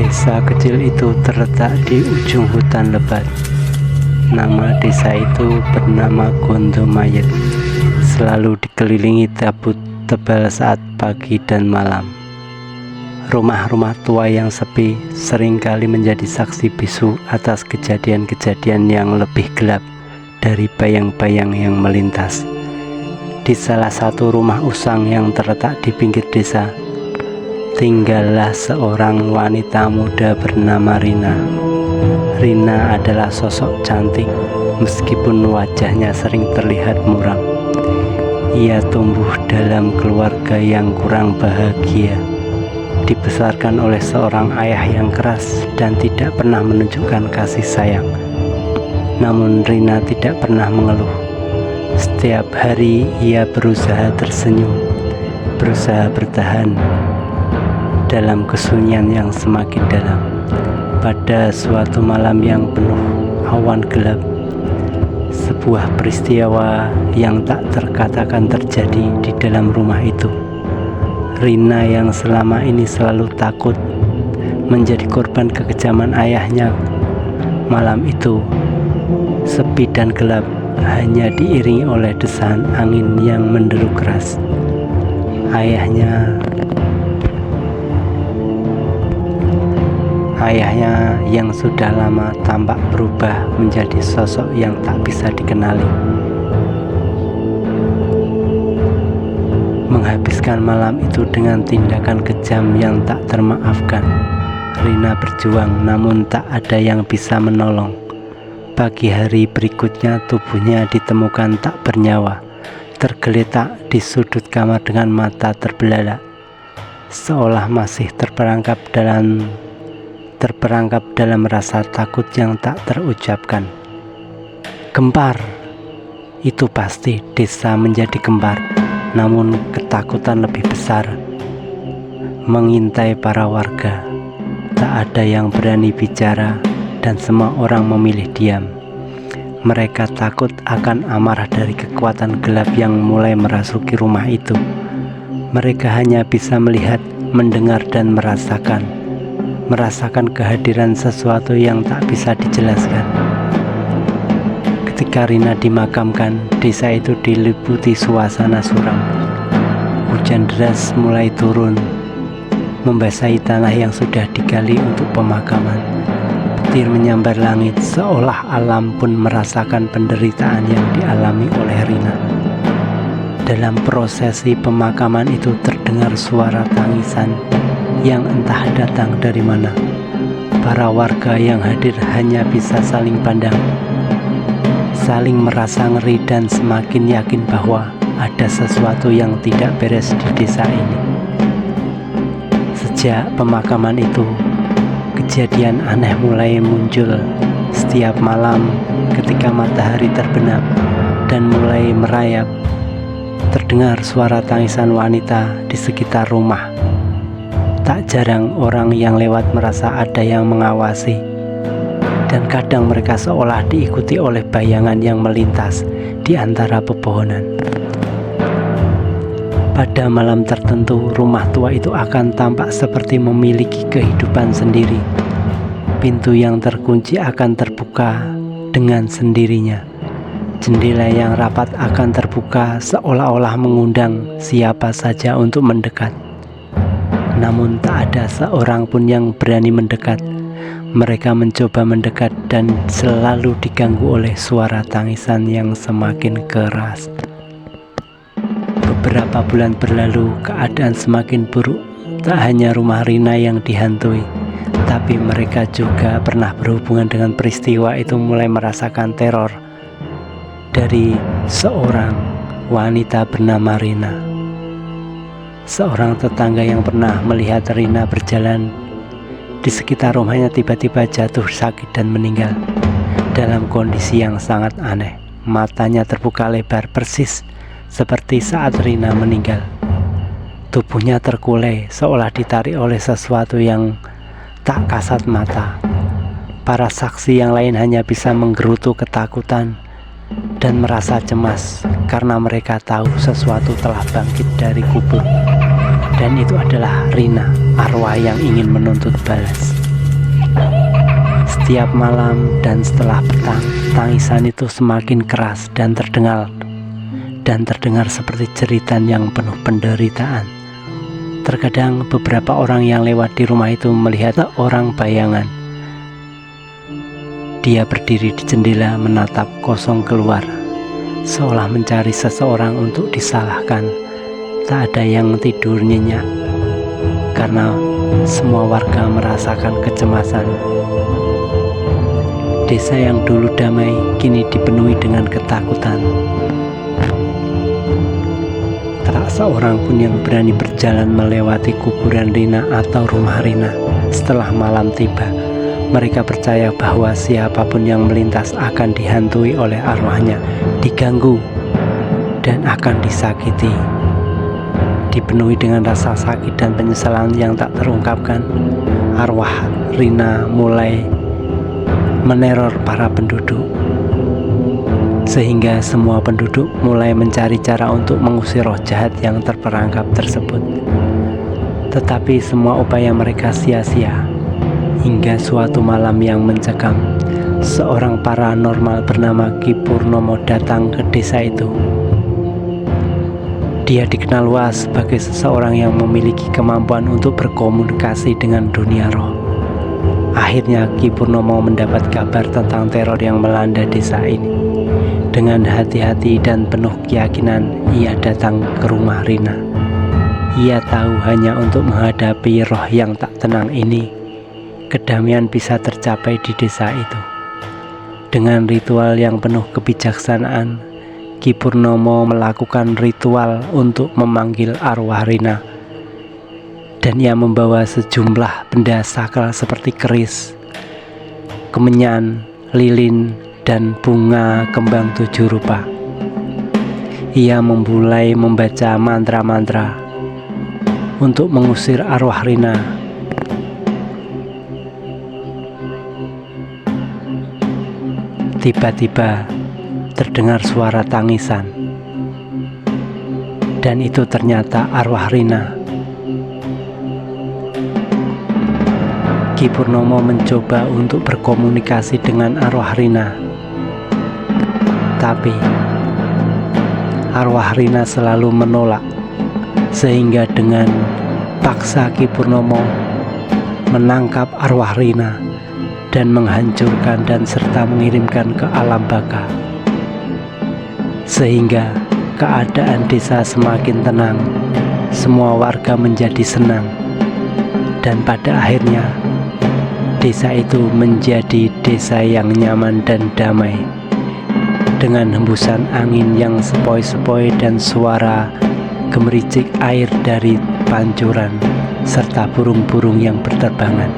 Desa kecil itu terletak di ujung hutan lebat. Nama desa itu bernama Gondomayet. Selalu dikelilingi kabut tebal saat pagi dan malam. Rumah-rumah tua yang sepi seringkali menjadi saksi bisu atas kejadian-kejadian yang lebih gelap dari bayang-bayang yang melintas. Di salah satu rumah usang yang terletak di pinggir desa, tinggallah seorang wanita muda bernama Rina. Rina adalah sosok cantik, meskipun wajahnya sering terlihat muram. Ia tumbuh dalam keluarga yang kurang bahagia, dibesarkan oleh seorang ayah yang keras dan tidak pernah menunjukkan kasih sayang. Namun Rina tidak pernah mengeluh. Setiap hari ia berusaha tersenyum, berusaha bertahan dalam kesunyian yang semakin dalam. Pada suatu malam yang penuh awan gelap, sebuah peristiwa yang tak terkatakan terjadi di dalam rumah itu. Rina yang selama ini selalu takut menjadi korban kekejaman ayahnya, malam itu sepi dan gelap, hanya diiringi oleh desahan angin yang menderu keras. Ayahnya yang sudah lama tampak berubah menjadi sosok yang tak bisa dikenali. Menghabiskan malam itu dengan tindakan kejam yang tak termaafkan. Rina berjuang, namun tak ada yang bisa menolong. Pagi hari berikutnya tubuhnya ditemukan tak bernyawa, tergeletak di sudut kamar dengan mata terbelalak, seolah masih terperangkap dalam rasa takut yang tak terucapkan. Gempar, itu pasti desa menjadi gempar, namun ketakutan lebih besar mengintai para warga. Tak ada yang berani bicara dan semua orang memilih diam. Mereka takut akan amarah dari kekuatan gelap yang mulai merasuki rumah itu. Mereka hanya bisa melihat, mendengar dan merasakan kehadiran sesuatu yang tak bisa dijelaskan. Ketika Rina dimakamkan, desa itu diliputi suasana suram. Hujan deras mulai turun, membasahi tanah yang sudah digali untuk pemakaman. Petir menyambar langit, seolah alam pun merasakan penderitaan yang dialami oleh Rina. Dalam prosesi pemakaman itu terdengar suara tangisan yang entah datang dari mana. Para warga yang hadir hanya bisa saling pandang, saling merasa ngeri dan semakin yakin bahwa ada sesuatu yang tidak beres di desa ini. Sejak pemakaman itu, kejadian aneh mulai muncul. Setiap malam ketika matahari terbenam dan mulai merayap, terdengar suara tangisan wanita di sekitar rumah. Tak jarang orang yang lewat merasa ada yang mengawasi, dan kadang mereka seolah diikuti oleh bayangan yang melintas di antara pepohonan. Pada malam tertentu, rumah tua itu akan tampak seperti memiliki kehidupan sendiri. Pintu yang terkunci akan terbuka dengan sendirinya. Jendela yang rapat akan terbuka seolah-olah mengundang siapa saja untuk mendekat. Namun tak ada seorang pun yang berani mendekat. Mereka mencoba mendekat dan selalu diganggu oleh suara tangisan yang semakin keras. Beberapa bulan berlalu, keadaan semakin buruk. Tak hanya rumah Rina yang dihantui, tapi mereka juga pernah berhubungan dengan peristiwa itu, mulai merasakan teror dari seorang wanita bernama Rina. Seorang tetangga yang pernah melihat Rina berjalan di sekitar rumahnya tiba-tiba jatuh sakit dan meninggal dalam kondisi yang sangat aneh. Matanya terbuka lebar persis seperti saat Rina meninggal. Tubuhnya terkulai seolah ditarik oleh sesuatu yang tak kasat mata. Para saksi yang lain hanya bisa menggerutu ketakutan dan merasa cemas karena mereka tahu sesuatu telah bangkit dari kubur. Dan itu adalah Rina, arwah yang ingin menuntut balas. Setiap malam dan setelah petang, tangisan itu semakin keras dan terdengar seperti jeritan yang penuh penderitaan. Terkadang beberapa orang yang lewat di rumah itu melihat orang bayangan. Dia berdiri di jendela menatap kosong keluar, seolah mencari seseorang untuk disalahkan. Tak ada yang tidur nyenyak, karena semua warga merasakan kecemasan. Desa yang dulu damai kini dipenuhi dengan ketakutan. Tak seorang pun yang berani berjalan melewati kuburan Rina atau rumah Rina setelah malam tiba. Mereka percaya bahwa siapapun yang melintas akan dihantui oleh arwahnya, diganggu, dan akan disakiti. Dipenuhi dengan rasa sakit dan penyesalan yang tak terungkapkan, arwah Rina mulai meneror para penduduk, sehingga semua penduduk mulai mencari cara untuk mengusir roh jahat yang terperangkap tersebut. Tetapi semua upaya mereka sia-sia, hingga suatu malam yang mencekam, seorang paranormal bernama Ki Purnomo datang ke desa itu. Dia dikenal luas sebagai seseorang yang memiliki kemampuan untuk berkomunikasi dengan dunia roh. Akhirnya Ki Purnomo mendapat kabar tentang teror yang melanda desa ini. Dengan hati-hati dan penuh keyakinan, ia datang ke rumah Rina. Ia tahu hanya untuk menghadapi roh yang tak tenang ini, kedamaian bisa tercapai di desa itu. Dengan ritual yang penuh kebijaksanaan, Ki Purnomo melakukan ritual untuk memanggil arwah Rina. Dan ia membawa sejumlah benda sakral seperti keris, kemenyan, lilin, dan bunga kembang 7 rupa. Ia mulai membaca mantra-mantra untuk mengusir arwah Rina. Tiba-tiba terdengar suara tangisan, dan itu ternyata arwah Rina. Ki Purnomo mencoba untuk berkomunikasi dengan arwah Rina, tapi arwah Rina selalu menolak, sehingga dengan paksa Ki Purnomo menangkap arwah Rina dan menghancurkan dan serta mengirimkan ke alam baka, sehingga keadaan desa semakin tenang. Semua warga menjadi senang, dan pada akhirnya desa itu menjadi desa yang nyaman dan damai, dengan hembusan angin yang sepoi-sepoi dan suara gemericik air dari pancuran serta burung-burung yang berterbangan.